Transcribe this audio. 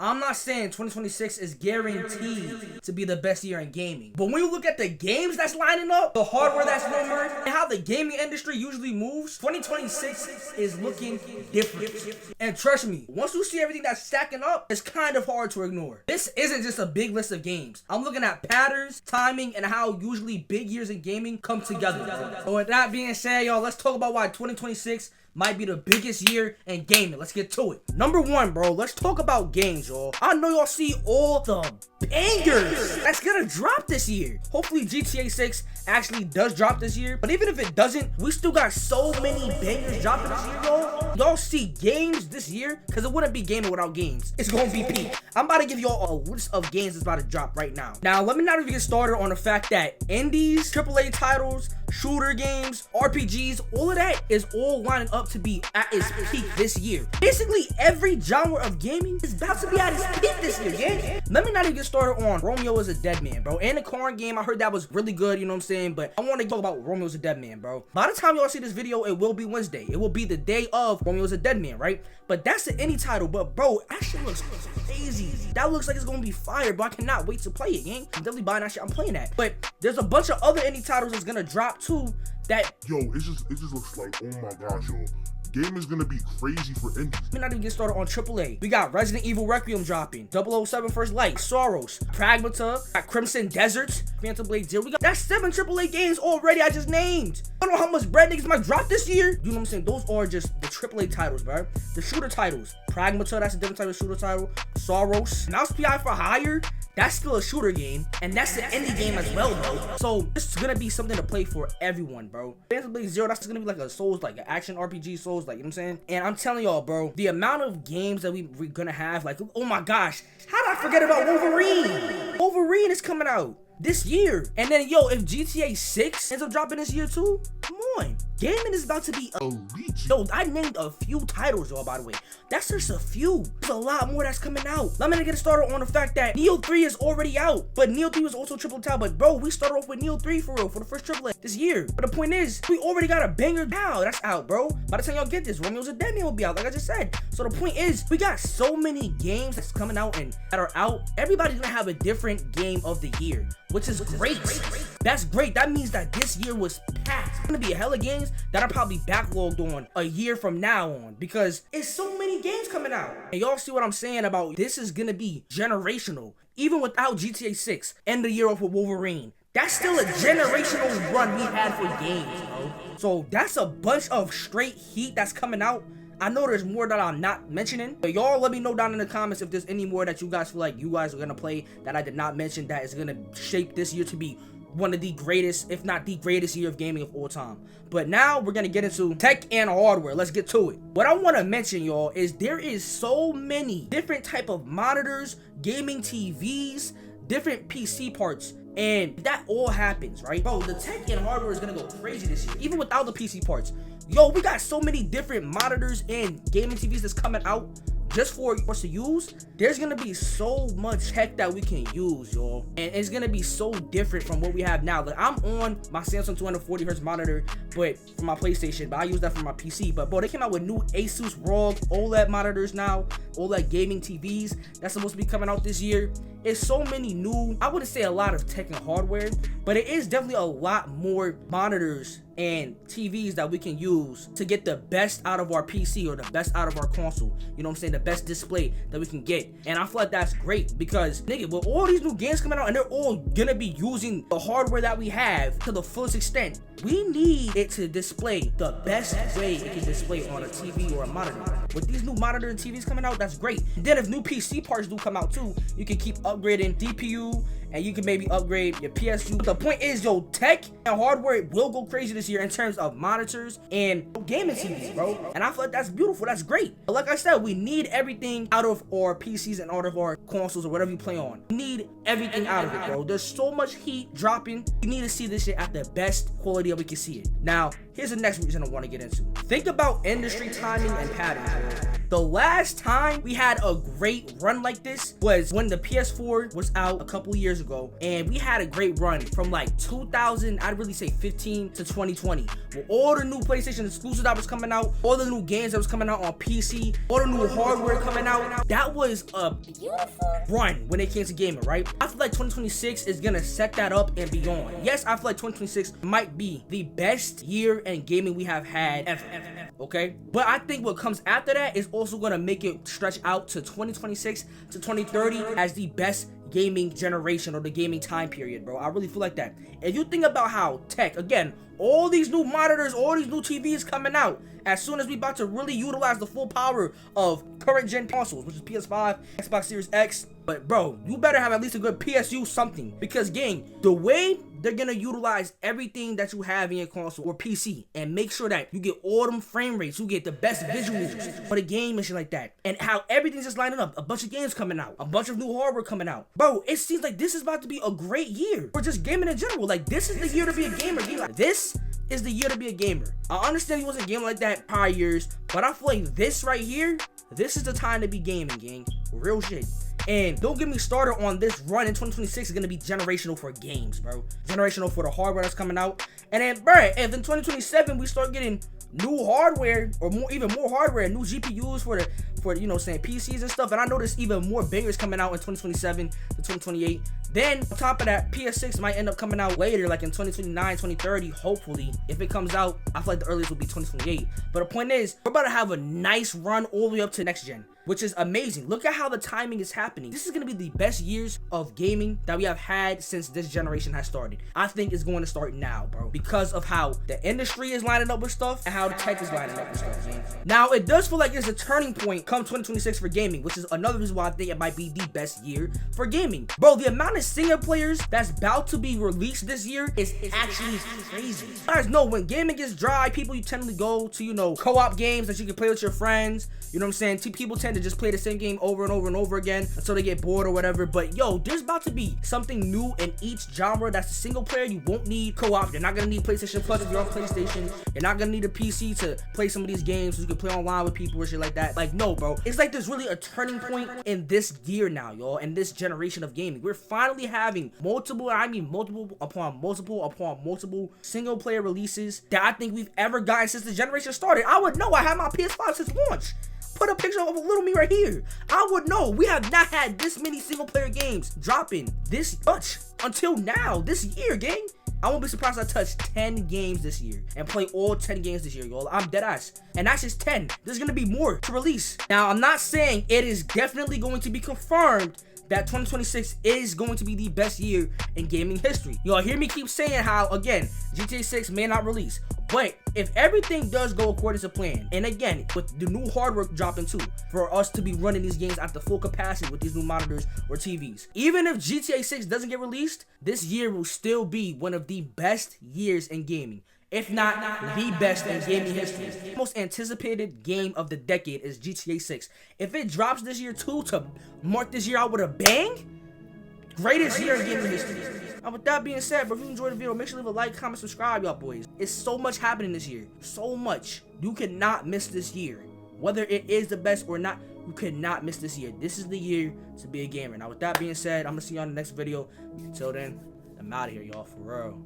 I'm not saying 2026 is guaranteed to be the best year in gaming, but when you look at the games that's lining up, the hardware that's rumored, and how the gaming industry usually moves, 2026 is looking different. And trust me, once you see everything that's stacking up, it's kind of hard to ignore. This isn't just a big list of games. I'm looking at patterns, timing, and how usually big years in gaming come together. So with that being said, y'all, let's talk about why 2026 might be the biggest year in gaming. Let's get to it. Number one, bro, let's talk about games, y'all. I know y'all see all the bangers that's gonna drop this year. Hopefully GTA 6 actually does drop this year, but even if it doesn't, we still got so many bangers dropping this year, y'all. Y'all see games this year, because it wouldn't be gaming without games. It's gonna be peak. I'm about to give y'all a list of games that's about to drop right now. Now, let me not even get started on the fact that indies, AAA titles, shooter games, RPGs, all of that is all lining up to be at its peak this year. Basically, every genre of gaming is about to be at its peak this year, yeah? Let me not even get started on Romeo is a Dead Man, bro. And the Corn game, I heard that was really good, you know what I'm saying? But I want to talk about Romeo is a Dead Man, bro. By the time y'all see this video, it will be Wednesday. It will be the day of Romeo is a Dead Man, right? But that's an indie title, but bro, that shit looks crazy. That looks like it's gonna be fire, bro. I cannot wait to play it, gang. I'm definitely buying that shit. I'm playing that. But there's a bunch of other indie titles that's gonna drop too that it just looks like, oh my gosh, yo. Game is gonna be crazy for indies. We're not even get started on AAA. We got Resident Evil Requiem dropping, 007 First Light, Soros, Pragmata, got Crimson Desert, Phantom Blade Zero. We got that's 7 AAA games already I just named. I don't know how much bread niggas might drop this year. You know what I'm saying? Those are just the AAA titles, bro. The shooter titles. Pragmata, that's a different type of shooter title. Soros. Mouse PI for Hire. That's still a shooter game, and that's an indie game as well, bro. So this is gonna be something to play for everyone, bro. Phantom Blade Zero, that's gonna be like a Souls, like an action RPG Souls, like, you know what I'm saying? And I'm telling y'all, bro, the amount of games that we're gonna have, like, oh my gosh, how did I forget about Wolverine? Wolverine is coming out this year. And then, yo, if GTA 6 ends up dropping this year too, come on. Gaming is about to be elite. Yo, I named a few titles, y'all, by the way. That's just a few. There's a lot more that's coming out. Let me get started on the fact that Neo 3 is already out. But Neo 3 was also triple title. But bro, we started off with Neo 3 for real, for the first AAA this year. But the point is, we already got a banger now. That's out, bro. By the time y'all get this, Romeo's a Dead Man will be out, like I just said. So the point is, we got so many games that's coming out and that are out. Everybody's gonna have a different game of the year, which is great. That's great. That means that this year was packed. It's gonna be a hella games that are probably backlogged on a year from now on, because it's so many games coming out. And y'all see what I'm saying about this is gonna be generational. Even without GTA 6, end the year off with Wolverine. That's still a generational run we had for games, bro. So that's a bunch of straight heat that's coming out. I know there's more that I'm not mentioning, but y'all let me know down in the comments if there's any more that you guys feel like you guys are gonna play that I did not mention that is gonna shape this year to be one of the greatest, if not the greatest year of gaming of all time. But now we're gonna get into tech and hardware. Let's get to it. What I want to mention, y'all, is there is so many different type of monitors, gaming TVs, different PC parts, and that all happens, right? Bro, the tech and hardware is gonna go crazy this year, even without the PC parts. Yo, we got so many different monitors and gaming TVs that's coming out just for us to use. There's gonna be so much tech that we can use, y'all, and it's gonna be so different from what we have now. Like, I'm on my Samsung 240 Hz monitor, but for my PlayStation, but I use that for my PC. But bro, they came out with new Asus ROG OLED monitors now, OLED gaming TVs that's supposed to be coming out this year. It's so many new, I wouldn't say a lot of tech and hardware, but it is definitely a lot more monitors and TVs that we can use to get the best out of our PC or the best out of our console. You know what I'm saying? The best display that we can get. And I feel like that's great because, nigga, with all these new games coming out and they're all gonna be using the hardware that we have to the fullest extent, we need it to display the best way it can display on a TV or a monitor. With these new monitor and TVs coming out, that's great. Then if new PC parts do come out too, you can keep upgrading DPU and you can maybe upgrade your PSU. But the point is, yo, tech and hardware will go crazy this year in terms of monitors and gaming TVs, bro. And I feel like that's beautiful. That's great. But like I said, we need everything out of our PCs and out of our consoles or whatever you play on. We need everything out of it, bro. There's so much heat dropping. You need to see this shit at the best quality that we can see it. Now, here's the next reason I want to get into. Think about industry timing and patterns, bro. The last time we had a great run like this was when the PS4 was out a couple years ago, and we had a great run from like 2000, I'd really say 15 to 2020, with all the new PlayStation exclusives that was coming out, all the new games that was coming out on PC, all the new hardware coming out. That was a beautiful run when it came to gaming, right? I feel like 2026 is gonna set that up and beyond. Yes, I feel like 2026 might be the best year in gaming we have had ever. Okay, but I think what comes after that is also gonna make it stretch out to 2026 to 2030 as the best gaming generation or the gaming time period, bro. I really feel like that. If you think about how tech, again, all these new monitors, all these new TVs coming out, as soon as we about to really utilize the full power of current gen consoles, which is PS5, Xbox Series X, but bro, you better have at least a good PSU something, because gang, the way they're gonna utilize everything that you have in your console or PC and make sure that you get all them frame rates, you get the best visuals for the game and shit like that, and how everything's just lining up, a bunch of games coming out, a bunch of new hardware coming out, bro. It seems like this is about to be a great year for just gaming in general. Like, this is the year to be a gamer. Like, this is the year to be a gamer. I understand you wasn't gaming like that prior years, but I feel like this right here, this is the time to be gaming, gang. Real shit. And don't get me started on this run in 2026 is gonna be generational for games, bro. Generational for the hardware that's coming out. And then, bro, if in 2027 we start getting new hardware, or more, even more hardware, new GPUs for you know, saying PCs and stuff, and I know there's even more bangers coming out in 2027 to 2028. Then on top of that, PS6 might end up coming out later, like in 2029, 2030, hopefully. If it comes out, I feel like the earliest will be 2028. But the point is, we're about to have a nice run all the way up to next gen, which is amazing. Look at how the timing is happening. This is gonna be the best years of gaming that we have had since this generation has started. I think it's going to start now, bro, because of how the industry is lining up with stuff and how the tech is lining up with stuff, man. Now, it does feel like there's a turning point come 2026 for gaming, which is another reason why I think it might be the best year for gaming. Bro, the amount of single players that's about to be released this year is actually crazy. You guys know when gaming gets dry, people you tend to go to, you know, co-op games that you can play with your friends. You know what I'm saying? People tend to just play the same game over and over and over again until they get bored or whatever. But yo, there's about to be something new in each genre that's a single player. You won't need co-op. You're not gonna need PlayStation Plus if you're on PlayStation. You're not gonna need a PC to play some of these games so you can play online with people or shit like that. Like, no, bro. It's like there's really a turning point in this year now, y'all, in this generation of gaming. We're finally having multiple upon multiple single player releases that I think we've ever gotten since the generation started. I would know. I had my PS5 since launch. Put a picture of a little me right here. I would know. We have not had this many single player games dropping this much until now, this year, gang. I won't be surprised if I touch 10 games this year and play all 10 games this year, y'all. I'm dead ass. And that's just 10. There's gonna be more to release. Now, I'm not saying it is definitely going to be confirmed that 2026 is going to be the best year in gaming history. Y'all hear me keep saying how, again, GTA 6 may not release. But if everything does go according to plan, and again, with the new hardware dropping too, for us to be running these games at the full capacity with these new monitors or TVs, even if GTA 6 doesn't get released, this year will still be one of the best years in gaming. If not the best in gaming history. The most anticipated game of the decade is GTA 6. If it drops this year too, to mark this year out with a bang, greatest year in gaming history. And with that being said, bro, if you enjoyed the video, make sure to leave a like, comment, subscribe, y'all boys. It's so much happening this year. So much. You cannot miss this year. Whether it is the best or not, you cannot miss this year. This is the year to be a gamer. Now with that being said, I'm going to see you on the next video. Until then, I'm out of here, y'all, for real.